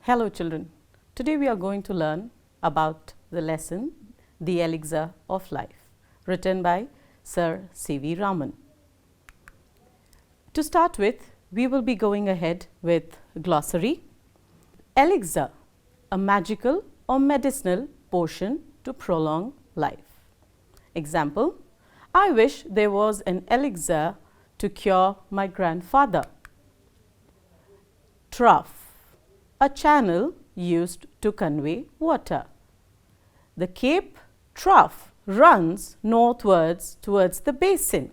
Hello children, today we are going to learn about the lesson The Elixir of Life, written by Sir C.V. Raman. To start with, we will be going ahead with glossary. Elixir, a magical or medicinal potion to prolong life. Example, I wish there was an elixir to cure my grandfather. Trough, a channel used to convey water. The Cape Trough runs northwards towards the basin.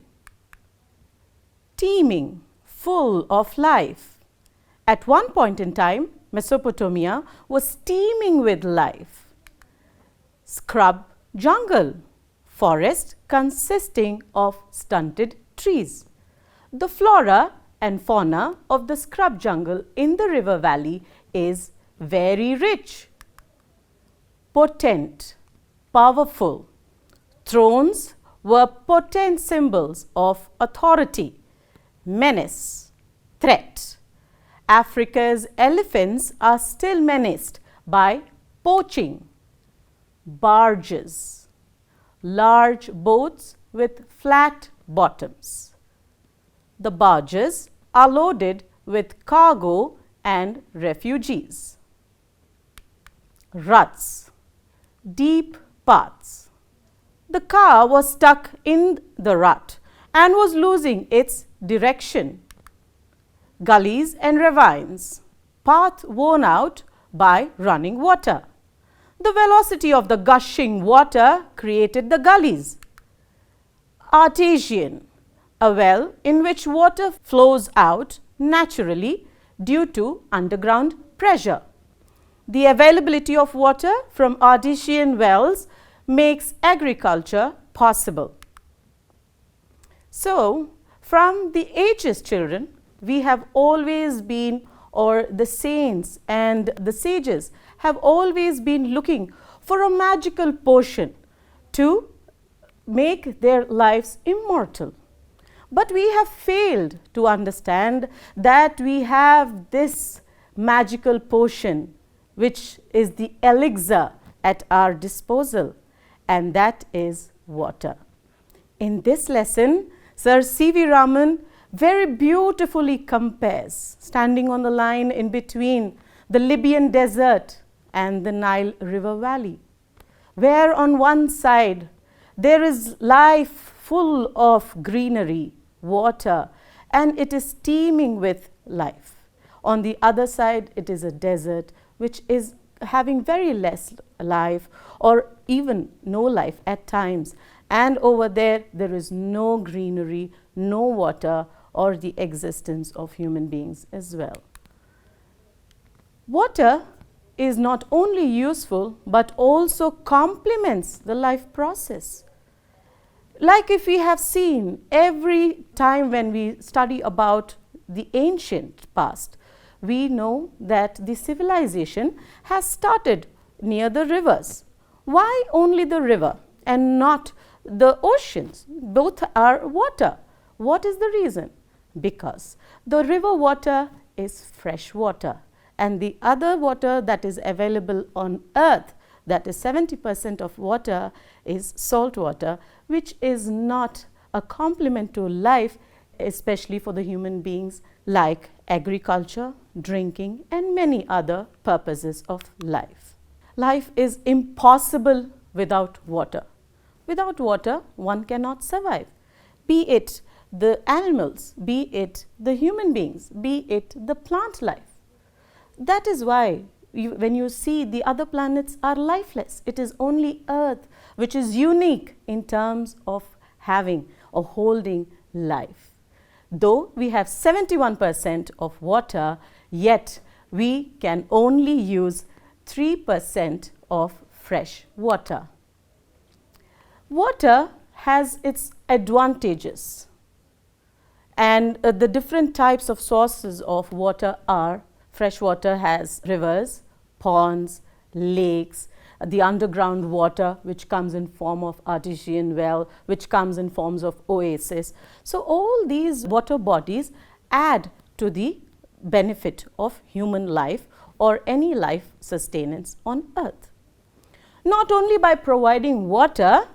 Teeming, full of life. At one point in time, Mesopotamia was teeming with life. Scrub jungle, forest consisting of stunted trees. The flora and fauna of the scrub jungle in the river valley is very rich. Potent, powerful. Thrones were potent symbols of authority, menace, threat. Africa's elephants are still menaced by poaching. Barges, large boats with flat bottoms. The barges are loaded with cargo and refugees. Ruts, deep paths. The car was stuck in the rut and was losing its direction. Gullies and ravines, path worn out by running water. The velocity of the gushing water created the gullies. Artesian, a well in which water flows out naturally due to underground pressure. The availability of water from artesian wells makes agriculture possible. So, from the ages, children, we have always been, or the saints and the sages have always been looking for a magical potion to make their lives immortal. But we have failed to understand that we have this magical potion, which is the elixir at our disposal, and that is water. In this lesson, Sir C.V. Raman very beautifully compares, standing on the line in between the Libyan desert and the Nile River Valley, where on one side there is life full of greenery, water, and it is teeming with life. On the other side, it is a desert which is having very less life or even no life at times, and over there is no greenery, no water, or the existence of human beings as well. Water is not only useful but also complements the life process. Like if we have seen every time when we study about the ancient past, we know that the civilization has started near the rivers. Why only the river and not the oceans? Both are water. What is the reason? Because the river water is fresh water, and the other water that is available on earth, that is 70% of water, is salt water, which is not a complement to life, especially for the human beings, like agriculture, drinking, and many other purposes of life. Life is impossible without water. Without water, one cannot survive, be it the animals, be it the human beings, be it the plant life. That is why when you see the other planets are lifeless, it is only Earth which is unique in terms of having or holding life. Though we have 71% of water, yet we can only use 3% of fresh water. Water has its advantages, and the different types of sources of water are: fresh water has rivers, ponds, lakes, the underground water which comes in form of artesian well, which comes in forms of oasis. So all these water bodies add to the benefit of human life or any life sustenance on earth. Not only by providing water,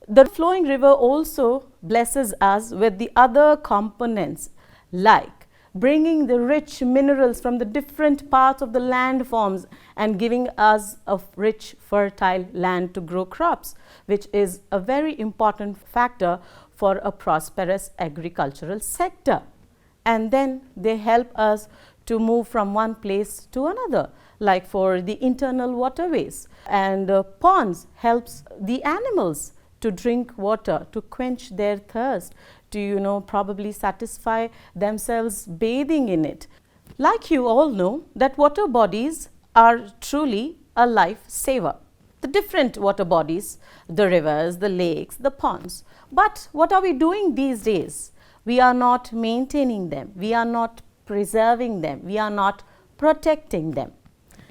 the flowing river also blesses us with the other components, like bringing the rich minerals from the different parts of the landforms and giving us a rich, fertile land to grow crops, which is a very important factor for a prosperous agricultural sector. And then they help us to move from one place to another, like for the internal waterways. And ponds helps the animals to drink water, to quench their thirst, to probably satisfy themselves bathing in it. Like you all know that water bodies are truly a life saver. The different water bodies, the rivers, the lakes, the ponds. But what are we doing these days? We are not maintaining them. We are not preserving them. We are not protecting them.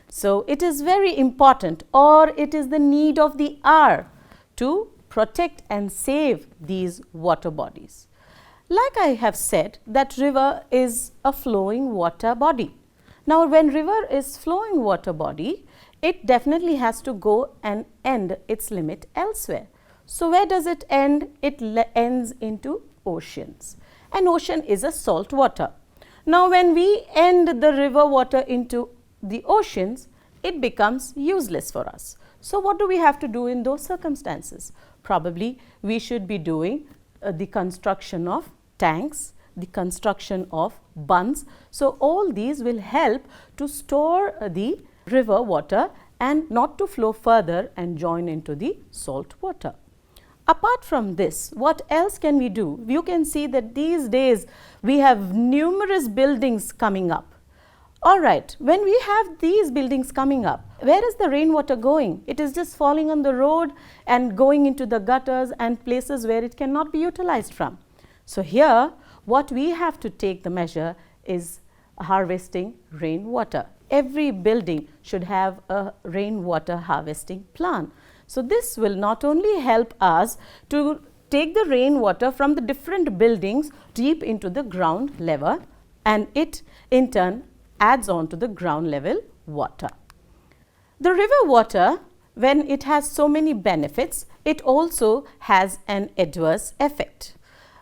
So it is very important, or it is the need of the hour, to protect and save these water bodies. Like I have said, that river is a flowing water body. Now, when river is flowing water body, it definitely has to go and end its limit elsewhere. So where does it end? It ends into oceans. And ocean is a salt water. Now, when we end the river water into the oceans, it becomes useless for us. So what do we have to do in those circumstances? Probably we should be doing the construction of tanks, the construction of bunds. So all these will help to store the river water and not to flow further and join into the salt water. Apart from this, what else can we do? You can see that these days we have numerous buildings coming up. All right, when we have these buildings coming up, where is the rainwater going? It is just falling on the road and going into the gutters and places where it cannot be utilized from. So here, what we have to take the measure is harvesting rainwater. Every building should have a rainwater harvesting plan. So this will not only help us to take the rainwater from the different buildings deep into the ground level, and it in turn adds on to the ground level water. The river water, when it has so many benefits, it also has an adverse effect.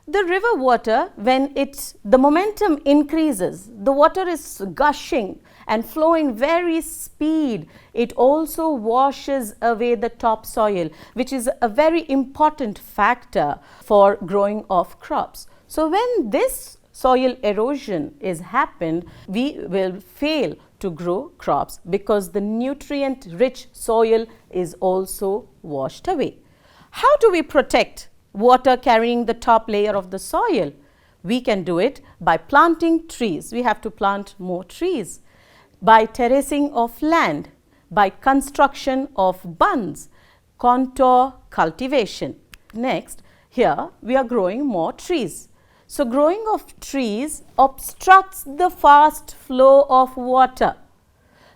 The river water, when the momentum increases, the water is gushing and flowing very speed, it also washes away the topsoil, which is a very important factor for growing of crops. So when this soil erosion is happened, we will fail to grow crops because the nutrient rich soil is also washed away. How do we protect water carrying the top layer of the soil? We can do it by planting trees. We have to plant more trees. By terracing of land, by construction of bunds, contour cultivation. Next, here we are growing more trees. So growing of trees obstructs the fast flow of water.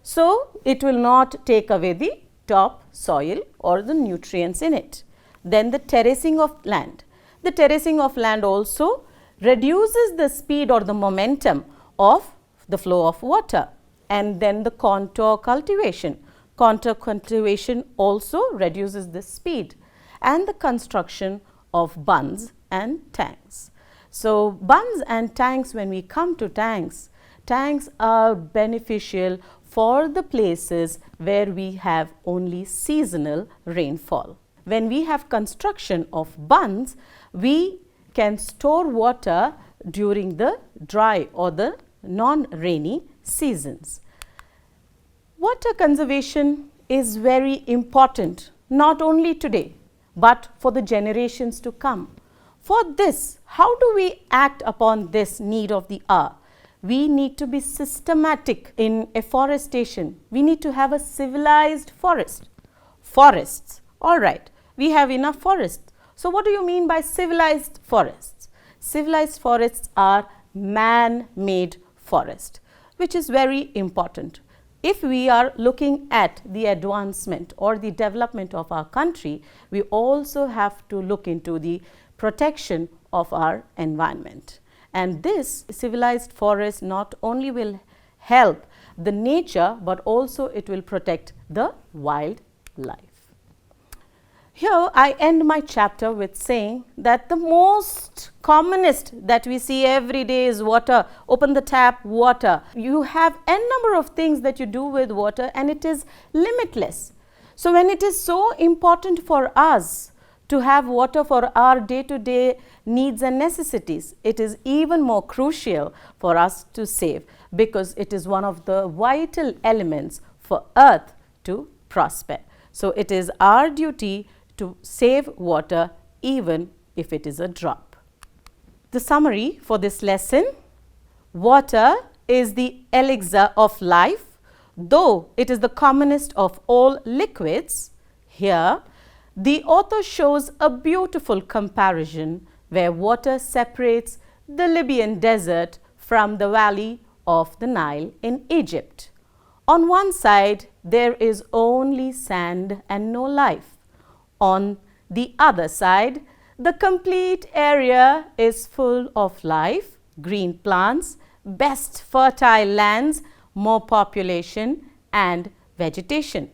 So it will not take away the top soil or the nutrients in it. Then the terracing of land. The terracing of land also reduces the speed or the momentum of the flow of water. And then the contour cultivation. Contour cultivation also reduces the speed, and the construction of bunds and tanks. So bunds and tanks, when we come to tanks, tanks are beneficial for the places where we have only seasonal rainfall. When we have construction of bunds, we can store water during the dry or the non-rainy seasons. Water conservation is very important, not only today, but for the generations to come. For this, how do we act upon this need of the hour? We need to be systematic in afforestation. We need to have a civilized forest. Forests, all right, we have enough forests. So what do you mean by civilized forests? Civilized forests are man-made forests, which is very important. If we are looking at the advancement or the development of our country, we also have to look into the protection of our environment. And this civilized forest not only will help the nature, but also it will protect the wildlife. Here I end my chapter with saying that the most commonest that we see every day is water. Open the tap, water. You have n number of things that you do with water and it is limitless. So when it is so important for us to have water for our day-to-day needs and necessities, it is even more crucial for us to save, because it is one of the vital elements for earth to prosper. So it is our duty to save water even if it is a drop. The summary for this lesson: water is the elixir of life. Though it is the commonest of all liquids, here the author shows a beautiful comparison where water separates the Libyan desert from the valley of the Nile in Egypt. On one side, there is only sand and no life. On the other side, the complete area is full of life, green plants, best fertile lands, more population and vegetation.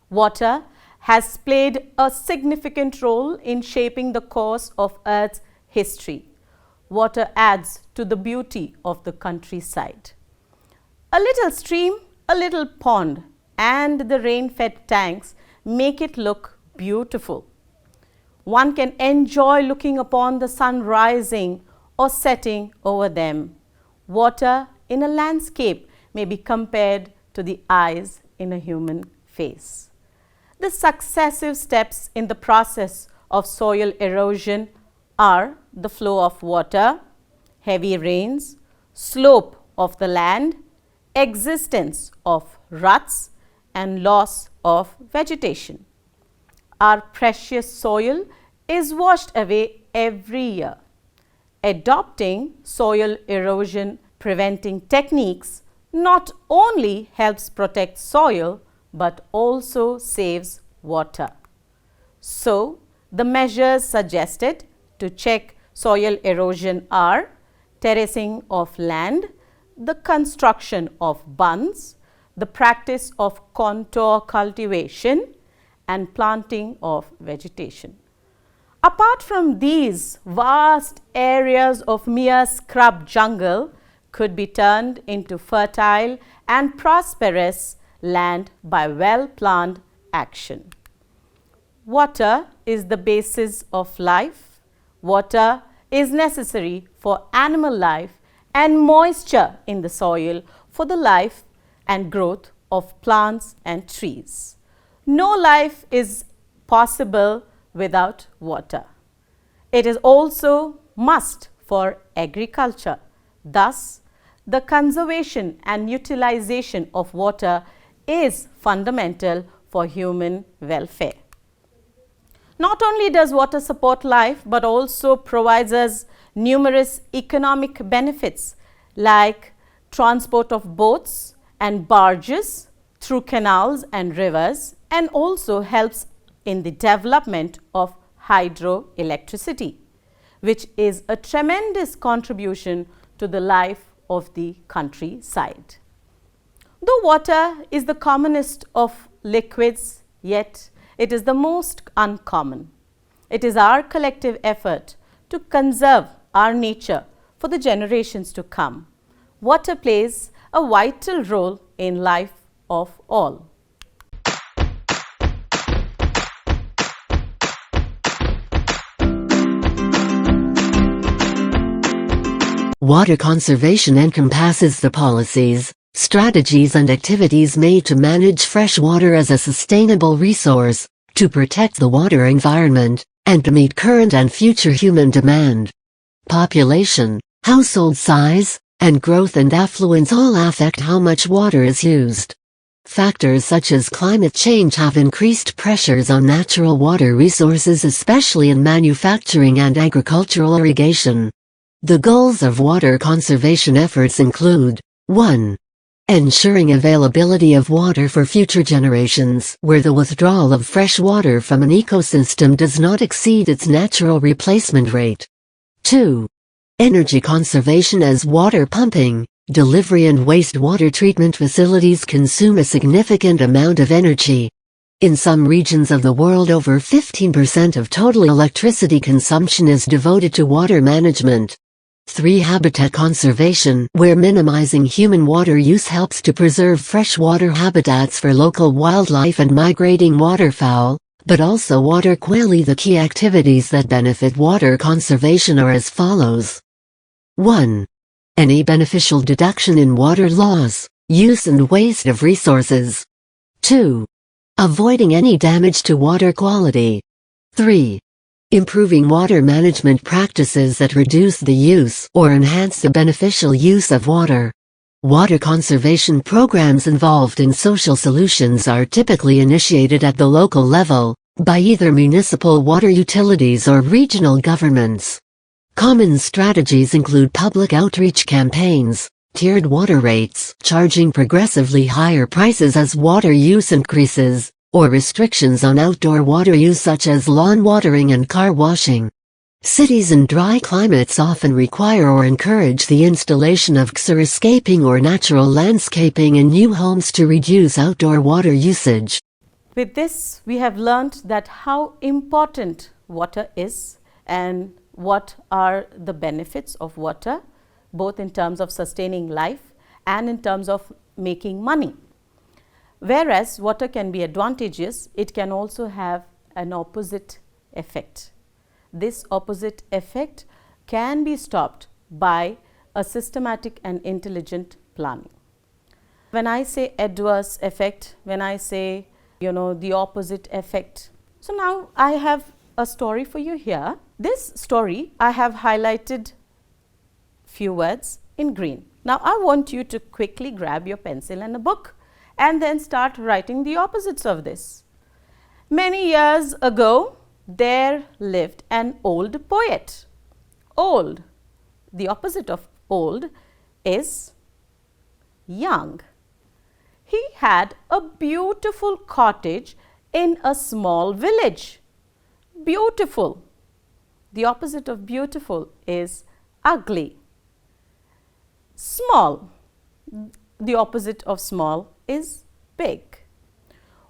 Water has played a significant role in shaping the course of Earth's history. Water adds to the beauty of the countryside. A little stream, a little pond, and the rain-fed tanks make it look beautiful. One can enjoy looking upon the sun rising or setting over them. Water in a landscape may be compared to the eyes in a human face. The successive steps in the process of soil erosion are the flow of water, heavy rains, slope of the land, existence of ruts, and loss of vegetation. Our precious soil is washed away every year. Adopting soil erosion preventing techniques not only helps protect soil but also saves water. So, the measures suggested to check soil erosion are terracing of land, the construction of bunds, the practice of contour cultivation, and planting of vegetation. Apart from these, vast areas of mere scrub jungle could be turned into fertile and prosperous land by well-planned action. Water is the basis of life. Water is necessary for animal life and moisture in the soil for the life and growth of plants and trees. No life is possible without water. It is also must for agriculture. Thus, the conservation and utilization of water is fundamental for human welfare. Not only does water support life, but also provides us numerous economic benefits like transport of boats and barges through canals and rivers, and also helps in the development of hydroelectricity, which is a tremendous contribution to the life of the countryside. Though water is the commonest of liquids, yet it is the most uncommon. It is our collective effort to conserve our nature for the generations to come. Water plays a vital role in life of all. Water conservation encompasses the policies, strategies and activities made to manage fresh water as a sustainable resource, to protect the water environment, and to meet current and future human demand. Population, household size, and growth and affluence all affect how much water is used. Factors such as climate change have increased pressures on natural water resources, especially in manufacturing and agricultural irrigation. The goals of water conservation efforts include 1. Ensuring availability of water for future generations, where the withdrawal of fresh water from an ecosystem does not exceed its natural replacement rate. 2. Energy conservation, as water pumping, Delivery and wastewater treatment facilities consume a significant amount of energy. In some regions of the world, over 15% of total electricity consumption is devoted to water management. 3. Habitat conservation, where minimizing human water use helps to preserve freshwater habitats for local wildlife and migrating waterfowl, but also water quality. The key activities that benefit water conservation are as follows. 1. Any beneficial deduction in water laws, use and waste of resources. 2. Avoiding any damage to water quality. 3. Improving water management practices that reduce the use or enhance the beneficial use of water. Water conservation programs involved in social solutions are typically initiated at the local level, by either municipal water utilities or regional governments. Common strategies include public outreach campaigns, tiered water rates, charging progressively higher prices as water use increases, or restrictions on outdoor water use such as lawn watering and car washing. Cities in dry climates often require or encourage the installation of xeriscaping or natural landscaping in new homes to reduce outdoor water usage. With this, we have learnt that how important water is and what are the benefits of water, both in terms of sustaining life and in terms of making money. Whereas water can be advantageous, it can also have an opposite effect. This opposite effect can be stopped by a systematic and intelligent planning. When I say adverse effect, when I say, the opposite effect. So now I have a story for you here. This story I have highlighted few words in green. Now I want you to quickly grab your pencil and a book and then start writing the opposites of this. Many years ago, there lived an old poet. Old. The opposite of old is young. He had a beautiful cottage in a small village. Beautiful. The opposite of beautiful is ugly. Small. The opposite of small is big.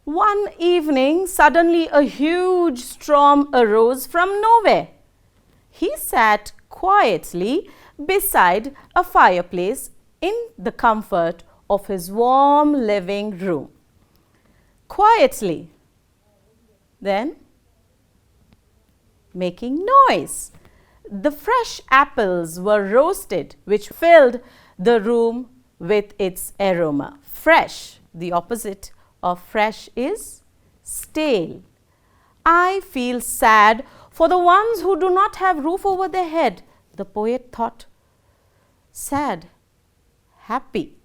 One evening, suddenly a huge storm arose from nowhere. He sat quietly beside a fireplace in the comfort of his warm living room. Quietly. Then, making noise. The fresh apples were roasted, which filled the room with its aroma. Fresh. The opposite of fresh is stale. I feel sad for the ones who do not have roof over their head, the poet thought. Sad, happy.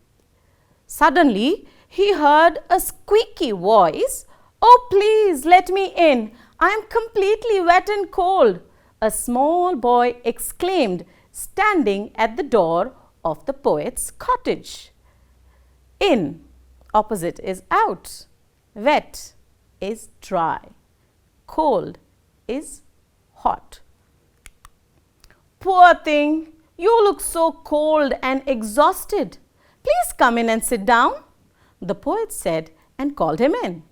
Suddenly, he heard a squeaky voice. Oh, please let me in. I am completely wet and cold, a small boy exclaimed, standing at the door of the poet's cottage. In, opposite is out. Wet is dry. Cold is hot. Poor thing, you look so cold and exhausted. Please come in and sit down, the poet said and called him in.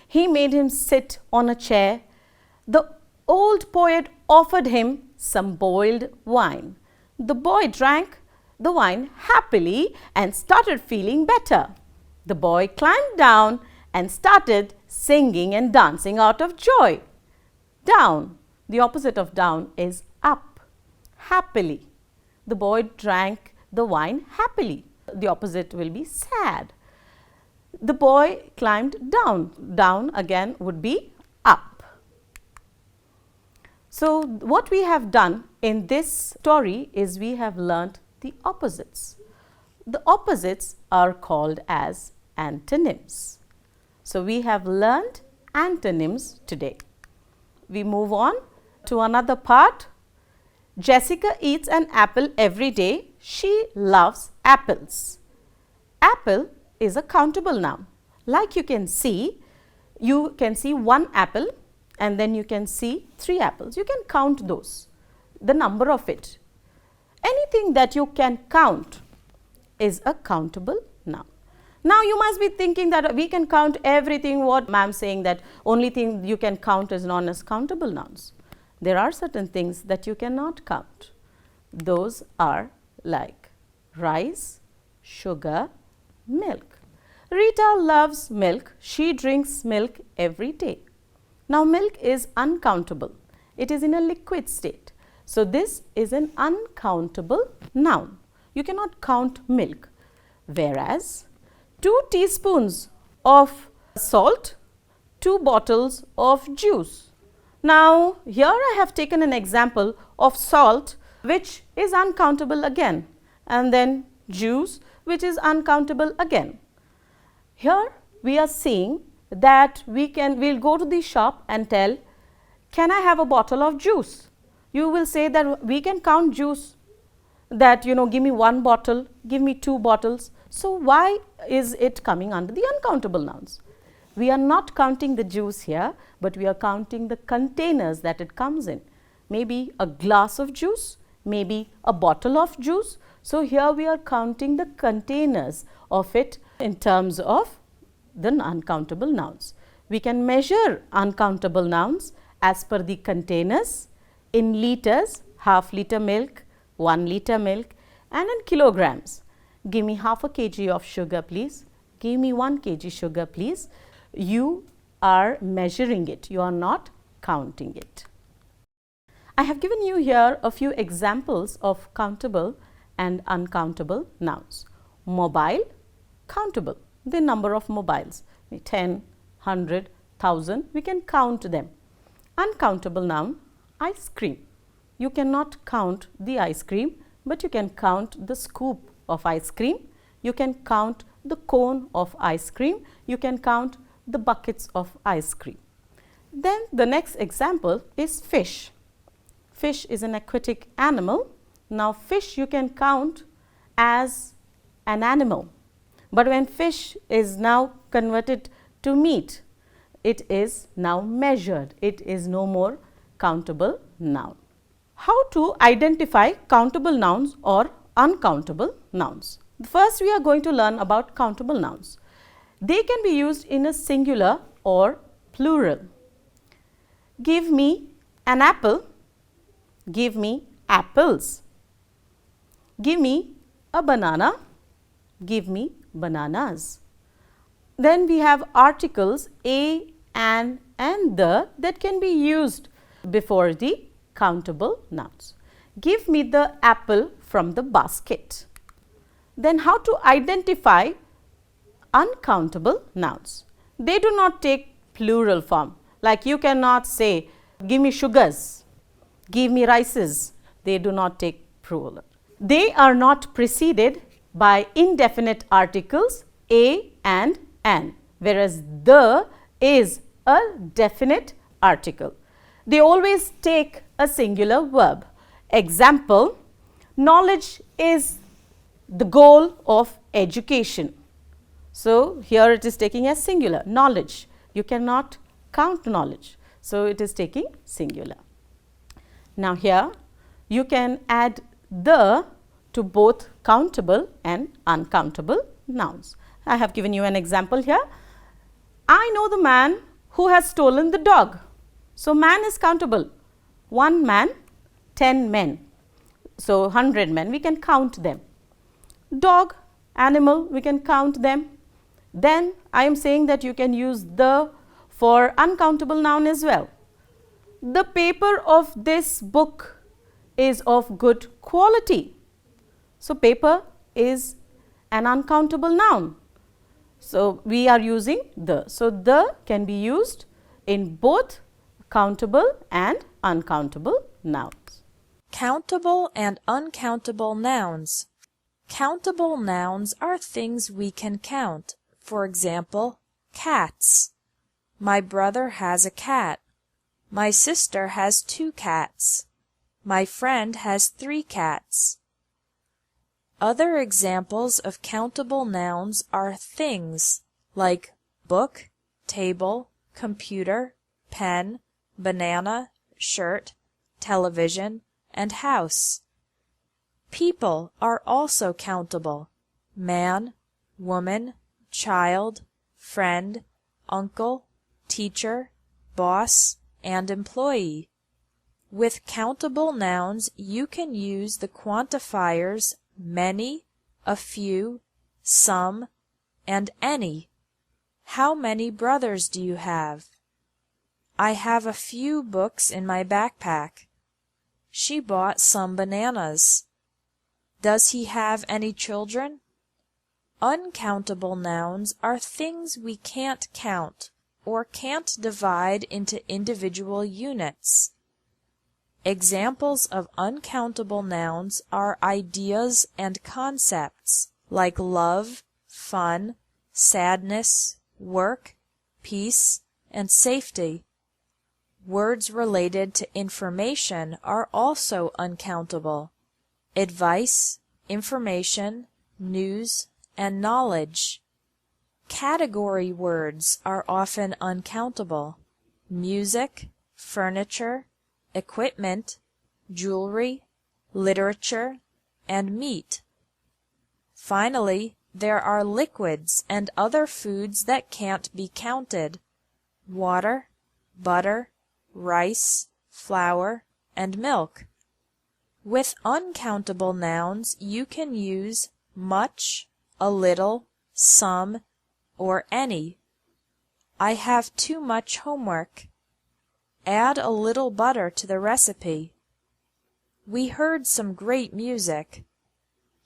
He made him sit on a chair. The old poet offered him some boiled wine. The boy drank the wine happily and started feeling better. The boy climbed down and started singing and dancing out of joy. Down, the opposite of down is up, happily. The boy drank the wine happily. The opposite will be sad. The boy climbed down. Down again would be up. So what we have done in this story is we have learnt the opposites. The opposites are called as antonyms. So we have learnt antonyms today. We move on to another part. Jessica eats an apple every day. She loves apples. Apple is a countable noun. Like you can see one apple and then you can see 3 apples. You can count those, the number of it. Anything that you can count is a countable noun. Now you must be thinking that we can count everything, what ma'am saying that only thing you can count is known as countable nouns. There are certain things that you cannot count. Those are like rice, sugar, milk. Rita loves milk. She drinks milk every day. Now milk is uncountable. It is in a liquid state. So this is an uncountable noun. You cannot count milk. Whereas 2 teaspoons of salt, 2 bottles of juice. Now here I have taken an example of salt, which is uncountable again, and then juice, which is uncountable again. Here we are seeing that we'll go to the shop and tell, can I have a bottle of juice? You will say that we can count juice, that give me 1 bottle, give me 2 bottles. So why is it coming under the uncountable nouns? We are not counting the juice here, but we are counting the containers that it comes in. Maybe a glass of juice, maybe a bottle of juice. So here we are counting the containers of it in terms of the uncountable nouns. We can measure uncountable nouns as per the containers in liters, half liter milk, 1 liter milk, and in kilograms. Give me half a kg of sugar, please. Give me 1 kg sugar, please. You are measuring it. You are not counting it. I have given you here a few examples of countable and uncountable nouns. Mobile, countable. The number of mobiles, 10, 100, 1000, we can count them. Uncountable noun, ice cream. You cannot count the ice cream, but you can count the scoop of ice cream. You can count the cone of ice cream. You can count the buckets of ice cream. Then the next example is fish. Fish is an aquatic animal. Now fish you can count as an animal. But when fish is now converted to meat, it is now measured. It is no more countable noun. How to identify countable nouns or uncountable nouns? First, we are going to learn about countable nouns. They can be used in a singular or plural. Give me an apple. Give me apples. Give me a banana. Give me bananas. Then we have articles a, an, and the that can be used before the countable nouns. Give me the apple from the basket. Then how to identify uncountable nouns? They do not take plural form. Like you cannot say, give me sugars, give me rices. They do not take plural. They are not preceded by indefinite articles a and an, whereas the is a definite article. They always take a singular verb. Example, knowledge is the goal of education. So here it is taking as singular, knowledge. You cannot count knowledge. So it is taking singular. Now here you can add the to both countable and uncountable nouns. I have given you an example here. I know the man who has stolen the dog. So man is countable. 1 man, 10 men. So 100 men, we can count them. Dog, animal, we can count them. Then I am saying that you can use the for uncountable noun as well. The paper of this book is of good quality. So paper is an uncountable noun. So we are using the. So the can be used in both countable and uncountable nouns. Countable and uncountable nouns. Countable nouns are things we can count. For example, cats. My brother has a cat. My sister has 2 cats. My friend has 3 cats. Other examples of countable nouns are things like book, table, computer, pen, banana, shirt, television, and house. People are also countable. man, woman, child, friend, uncle, teacher, boss, and employee. With countable nouns, you can use the quantifiers many, a few, some, and any. How many brothers do you have? I have a few books in my backpack. She bought some bananas. Does he have any children? Uncountable nouns are things we can't count or can't divide into individual units. Examples of uncountable nouns are ideas and concepts like love, fun, sadness, work, peace, and safety. Words related to information are also uncountable. Advice, information, news, and knowledge. Category words are often uncountable. Music, furniture, equipment, jewelry, literature, and meat. Finally, there are liquids and other foods that can't be counted. Water, butter, rice, flour, and milk. With uncountable nouns, you can use much, a little, some, or any. I have too much homework. Add a little butter to the recipe. We heard some great music.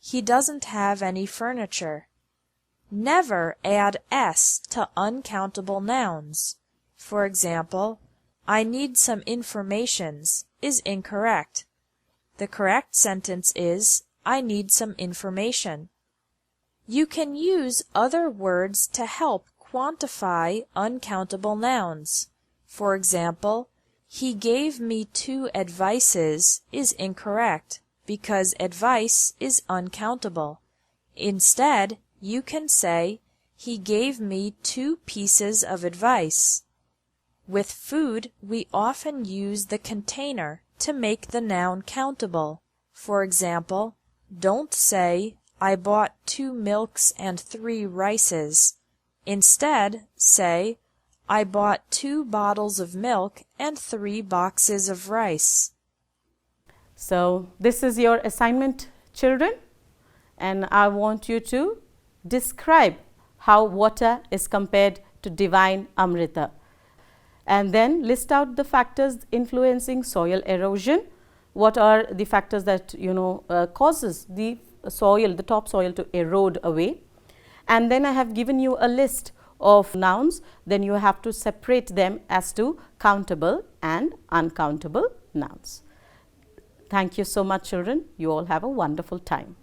He doesn't have any furniture. Never add s to uncountable nouns. For example, I need some informations is incorrect. The correct sentence is, I need some information. You can use other words to help quantify uncountable nouns. For example, he gave me 2 advices is incorrect because advice is uncountable. Instead, you can say, he gave me 2 pieces of advice. With food, we often use the container to make the noun countable. For example, don't say, I bought 2 milks and 3 rices. Instead, say, I bought 2 bottles of milk and 3 boxes of rice. So this is your assignment, children, and I want you to describe how water is compared to divine Amrita. And then list out the factors influencing soil erosion. What are the factors that causes the soil, the topsoil to erode away? And then I have given you a list of nouns. Then you have to separate them as to countable and uncountable nouns. Thank you so much, children. You all have a wonderful time.